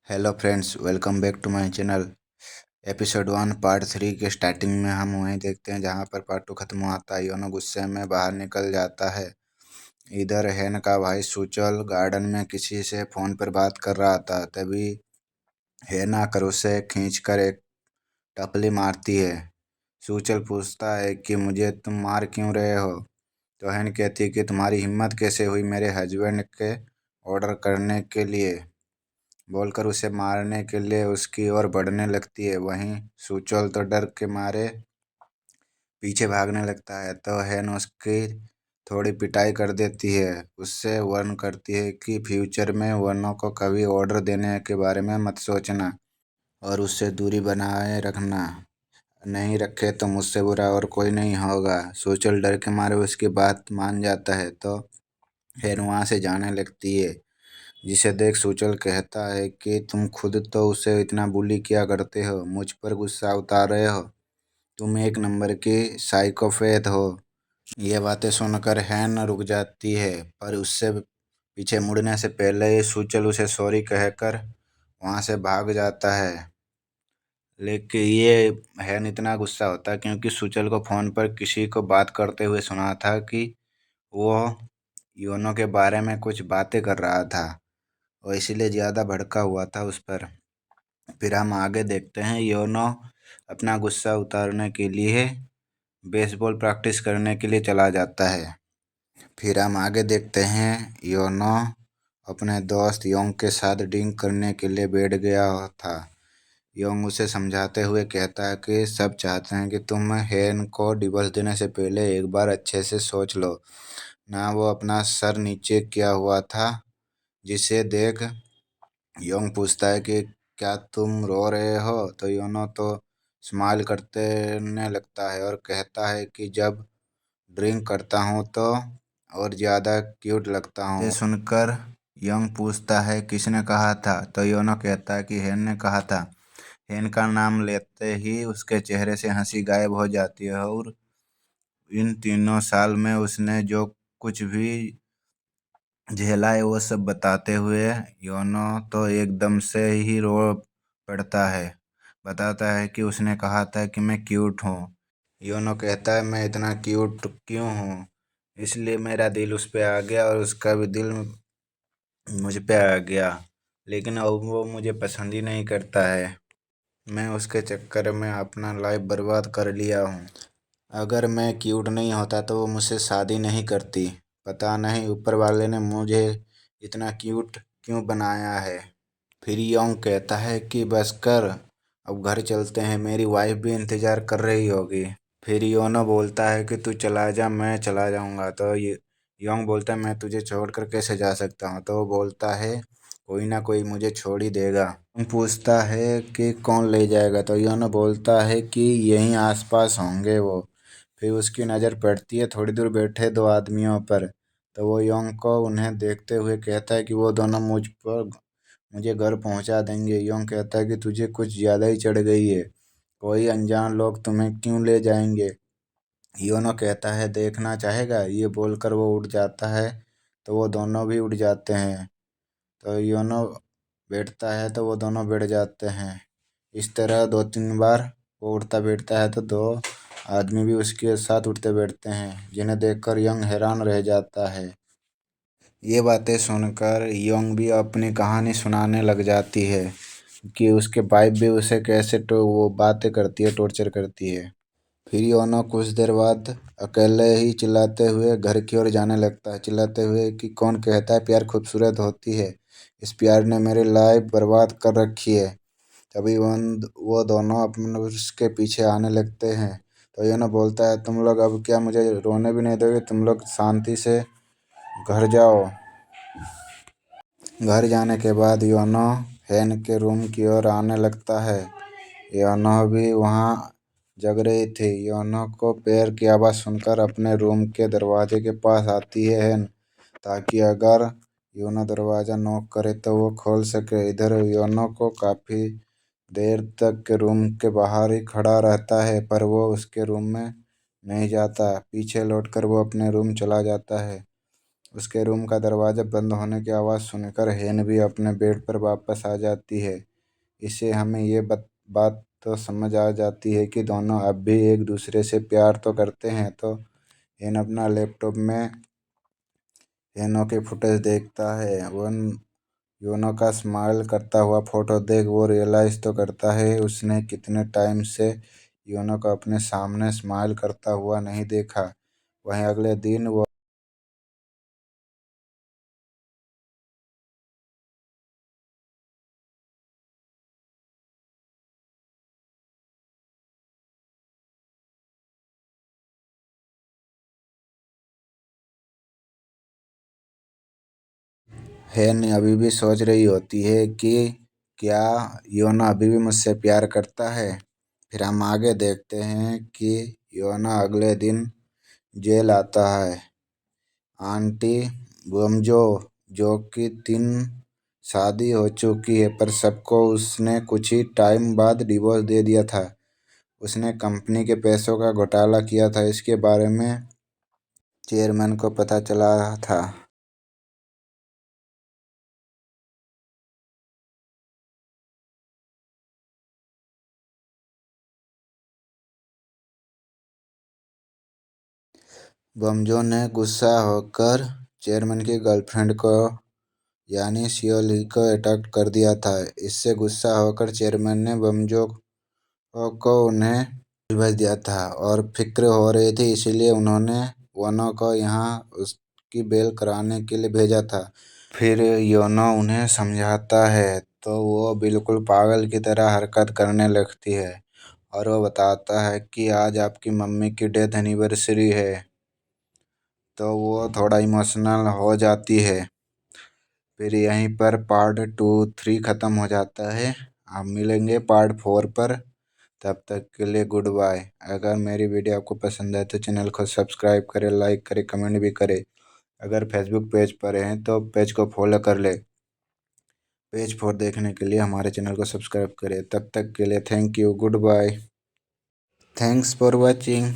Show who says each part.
Speaker 1: Hello friends, welcome back to my channel. Episode 1 part 3 के starting में हम वहीं देखते हैं जहां पर पार्ट 2 खत्म हुआ था। योनो गुस्से में बाहर निकल जाता है। इधर हैन का भाई सुचल गार्डन में किसी से फ़ोन पर बात कर रहा था। तभी हैन आकर उसे खींचकर एक टपली मारती है। सुचल पूछता है कि मुझे तुम मार क्यों रहे हो। तो हैन कहती है कि तुम्हारी हिम्मत कैसे हुई मेरे हस्बैंड के ऑर्डर करने के लिए, बोलकर उसे मारने के लिए उसकी ओर बढ़ने लगती है। वहीं सुचल तो डर के मारे पीछे भागने लगता है। तो हैन उसकी थोड़ी पिटाई कर देती है। उससे वार्न करती है कि फ्यूचर में वरनों को कभी ऑर्डर देने के बारे में मत सोचना और उससे दूरी बनाए रखना। नहीं रखे तो मुझसे बुरा और कोई नहीं होगा। सुचल डर के मारे उसकी बात मान जाता है। तो हैन वहाँ से जाने लगती है, जिसे देख सुचल कहता है कि तुम खुद तो उसे इतना बुली किया करते हो, मुझ पर गुस्सा उतार रहे हो। तुम एक नंबर की साइकोपैथ हो। ये बातें सुनकर हैन रुक जाती है, पर उससे पीछे मुड़ने से पहले ही सुचल उसे सॉरी कहकर वहाँ से भाग जाता है। लेकिन ये हैन इतना गुस्सा होता है क्योंकि सुचल को फ़ोन पर किसी को बात करते हुए सुना था कि वो योनो के बारे में कुछ बातें कर रहा था और इसीलिए ज़्यादा भड़का हुआ था उस पर। फिर हम आगे देखते हैं, योनो अपना गुस्सा उतारने के लिए बेसबॉल प्रैक्टिस करने के लिए चला जाता है। फिर हम आगे देखते हैं, योनो अपने दोस्त योंग के साथ ड्रिंक करने के लिए बैठ गया था। योंग उसे समझाते हुए कहता है कि सब चाहते हैं कि तुम हेन को डिवोर्स देने से पहले एक बार अच्छे से सोच लो ना। वो अपना सर नीचे किया हुआ था, जिसे देख योंग पूछता है कि क्या तुम रो रहे हो। तो योनो तो स्माइल करने लगता है और कहता है कि जब ड्रिंक करता हूँ तो और ज़्यादा क्यूट लगता हूँ। ये सुनकर योंग पूछता है किसने कहा था। तो योनो कहता है कि हेन ने कहा था। हेन का नाम लेते ही उसके चेहरे से हंसी गायब हो जाती है और इन 3 साल में उसने जो कुछ भी झेला है वो सब बताते हुए योनो तो एकदम से ही रो पड़ता है। बताता है कि उसने कहा था कि मैं क्यूट हूँ। योनो कहता है मैं इतना क्यूट क्यों हूँ, इसलिए मेरा दिल उस पे आ गया और उसका भी दिल मुझ पे आ गया, लेकिन अब वो मुझे पसंद ही नहीं करता है। मैं उसके चक्कर में अपना लाइफ बर्बाद कर लिया हूँ। अगर मैं क्यूट नहीं होता तो वो मुझसे शादी नहीं करती। पता नहीं ऊपर वाले ने मुझे इतना क्यूट क्यों बनाया है। फिर योंग कहता है कि बस कर, अब घर चलते हैं, मेरी वाइफ भी इंतज़ार कर रही होगी। फिर योनो बोलता है कि तू चला जा, मैं चला जाऊंगा। तो ये योंग बोलता है मैं तुझे छोड़कर कैसे जा सकता हूँ। तो वो बोलता है कोई ना कोई मुझे छोड़ ही देगा। योंग पूछता है कि कौन ले जाएगा। तो योनो बोलता है कि यहीं आसपास होंगे वो। फिर उसकी नज़र पड़ती है थोड़ी दूर बैठे 2 आदमियों पर। तो वो योंग को उन्हें देखते हुए कहता है कि वो दोनों मुझे घर पहुंचा देंगे। योंग कहता है कि तुझे कुछ ज़्यादा ही चढ़ गई है, कोई अनजान लोग तुम्हें क्यों ले जाएंगे। योनो कहता है देखना चाहेगा। ये बोलकर वो उड़ जाता है। तो वो दोनों भी उड़ जाते हैं। तो योनो बैठता है तो वो दोनों बैठ जाते हैं। इस तरह 2-3 बार वो उठता बैठता है तो 2 आदमी भी उसके साथ उठते बैठते हैं, जिन्हें देखकर यंग हैरान रह जाता है। ये बातें सुनकर योंग भी अपनी कहानी सुनाने लग जाती है कि उसके वाइफ भी उसे कैसे वो बातें करती है, टॉर्चर करती है। फिर योनो कुछ देर बाद अकेले ही चिल्लाते हुए घर की ओर जाने लगता है, चिल्लाते हुए कि कौन कहता है प्यार खूबसूरत होती है, इस प्यार ने मेरी लाइफ बर्बाद कर रखी है। तभी वो दोनों अपने उसके पीछे आने लगते हैं। तो योनो बोलता है तुम लोग अब क्या मुझे रोने भी नहीं दोगे, तुम लोग शांति से घर जाओ। घर जाने के बाद योनो हैन के रूम की ओर आने लगता है। योनो भी वहाँ जग रही थी। योनो को पैर की आवाज़ सुनकर अपने रूम के दरवाजे के पास आती है हैन, ताकि अगर योनो दरवाज़ा नॉक करे तो वो खोल सके। इधर योनो को काफ़ी देर तक के रूम के बाहर ही खड़ा रहता है, पर वो उसके रूम में नहीं जाता। पीछे लौटकर वो अपने रूम चला जाता है। उसके रूम का दरवाज़ा बंद होने की आवाज़ सुनकर हेन भी अपने बेड पर वापस आ जाती है। इससे हमें ये बात तो समझ आ जाती है कि दोनों अब भी एक दूसरे से प्यार तो करते हैं। तो हेन अपना लैपटॉप में हेनो की फुटेज देखता है। वन योनो का स्माइल करता हुआ फोटो देख वो रियलाइज़ तो करता है उसने कितने टाइम से योनो को अपने सामने स्माइल करता हुआ नहीं देखा। वहीं अगले दिन वो हेन अभी भी सोच रही होती है कि क्या योनो अभी भी मुझसे प्यार करता है। फिर हम आगे देखते हैं कि योनो अगले दिन जेल आता है। आंटी बोमजो, जो कि 3 शादी हो चुकी है, पर सबको उसने कुछ ही टाइम बाद डिवोर्स दे दिया था। उसने कंपनी के पैसों का घोटाला किया था, इसके बारे में चेयरमैन को पता चला था। बमजो ने गुस्सा होकर चेयरमैन की गर्लफ्रेंड को यानी शियोली को अटैक कर दिया था। इससे गुस्सा होकर चेयरमैन ने बमजो को उन्हें जेल भेज दिया था और फिक्र हो रही थी, इसलिए उन्होंने वनो को यहाँ उसकी बेल कराने के लिए भेजा था। फिर योनो उन्हें समझाता है तो वो बिल्कुल पागल की तरह हरकत करने लगती है और वो बताता है कि आज आपकी मम्मी की डेथ एनिवर्सरी है। तो वो थोड़ा इमोशनल हो जाती है। फिर यहीं पर पार्ट 2-3 ख़त्म हो जाता है। आप मिलेंगे पार्ट 4 पर। तब तक के लिए गुड बाय। अगर मेरी वीडियो आपको पसंद है तो चैनल को सब्सक्राइब करें, लाइक करें, कमेंट भी करें। अगर फेसबुक पेज पर हैं तो पेज को फॉलो कर ले। पेज 4 देखने के लिए हमारे चैनल को सब्सक्राइब करें। तब तक के लिए thank you, good bye. Thanks for watching.